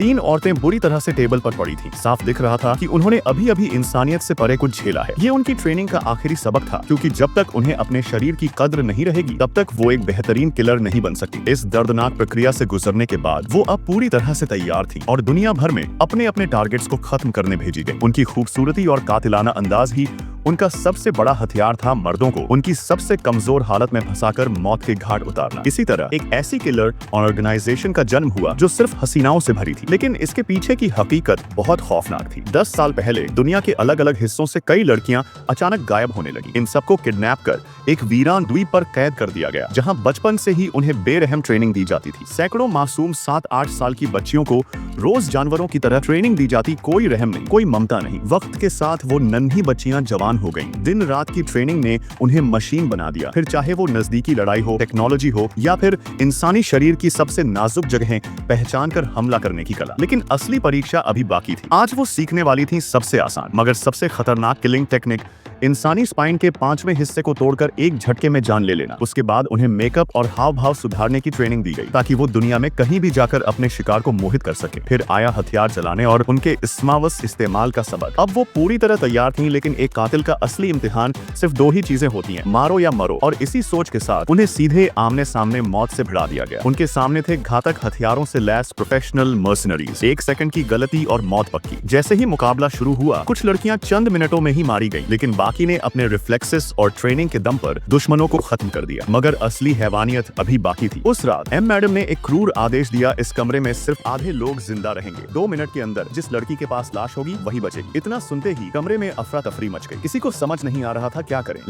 तीन औरतें बुरी तरह से टेबल पर पड़ी थीं। साफ दिख रहा था कि उन्होंने अभी अभी इंसानियत से परे कुछ झेला है। ये उनकी ट्रेनिंग का आखिरी सबक था, क्योंकि जब तक उन्हें अपने शरीर की कद्र नहीं रहेगी तब तक वो एक बेहतरीन किलर नहीं बन सकती। इस दर्दनाक प्रक्रिया से गुजरने के बाद वो अब पूरी तरह से तैयार थी और दुनिया भर में अपने अपने टारगेट्स को खत्म करने भेजी गई। उनकी खूबसूरती और कातिलाना अंदाज ही उनका सबसे बड़ा हथियार था मर्दों को उनकी सबसे कमजोर हालत में फंसाकर मौत के घाट उतारना। इसी तरह एक ऐसी किलर ऑर्गेनाइजेशन का जन्म हुआ जो सिर्फ हसीनाओं से भरी थी, लेकिन इसके पीछे की हकीकत बहुत खौफनाक थी। 10 साल पहले दुनिया के अलग अलग हिस्सों से कई लड़कियां अचानक गायब होने लगी। इन सबको किडनैप कर एक वीरान द्वीप पर कैद कर दिया गया, जहां बचपन से ही उन्हें बेरहम ट्रेनिंग दी जाती थी। सैकड़ों मासूम 7-8 साल की बच्चियों को रोज जानवरों की तरह ट्रेनिंग दी जाती, कोई रहम नहीं, कोई ममता नहीं। वक्त के साथ वो नन्ही बच्चियां जवान हो गईं। दिन रात की ट्रेनिंग ने उन्हें मशीन बना दिया, फिर चाहे वो नजदीकी लड़ाई हो, टेक्नोलॉजी हो या फिर इंसानी शरीर की सबसे नाजुक जगहें पहचान कर हमला करने की कला। लेकिन असली परीक्षा अभी बाकी थी। आज वो सीखने वाली थी सबसे आसान मगर सबसे खतरनाक किलिंग टेक्निक, इंसानी स्पाइन के 5वें हिस्से को तोड़कर एक झटके में जान ले लेना। उसके बाद उन्हें मेकअप और हाव भाव सुधारने की ट्रेनिंग दी गई ताकि वो दुनिया में कहीं भी जाकर अपने शिकार को मोहित कर सके। फिर आया हथियार चलाने और उनके इस्मावस इस्तेमाल का सबक। अब वो पूरी तरह तैयार थीं, लेकिन एक कातिल का असली इम्तिहान सिर्फ 2 ही चीजें होती हैं, मारो या मरो। और इसी सोच के साथ उन्हें सीधे आमने सामने मौत से भिड़ा दिया गया। उनके सामने थे घातक हथियारों से लैस प्रोफेशनल मर्सनरीज। 1 सेकंड की गलती और मौत पक्की। जैसे ही मुकाबला शुरू हुआ, कुछ लड़कियां चंद मिनटों में ही मारी गईं, लेकिन बाकी ने अपने रिफ्लेक्सेस और ट्रेनिंग के दम पर दुश्मनों को खत्म कर दिया। मगर असली हैवानियत अभी बाकी थी। उस रात एम मैडम ने एक क्रूर आदेश दिया, इस कमरे में सिर्फ आधे लोग जिंदा रहेंगे। 2 मिनट के अंदर जिस लड़की के पास लाश होगी वही बचेगी। इतना सुनते ही कमरे में अफरा तफरी मच गई। किसी को समझ नहीं आ रहा था क्या करें,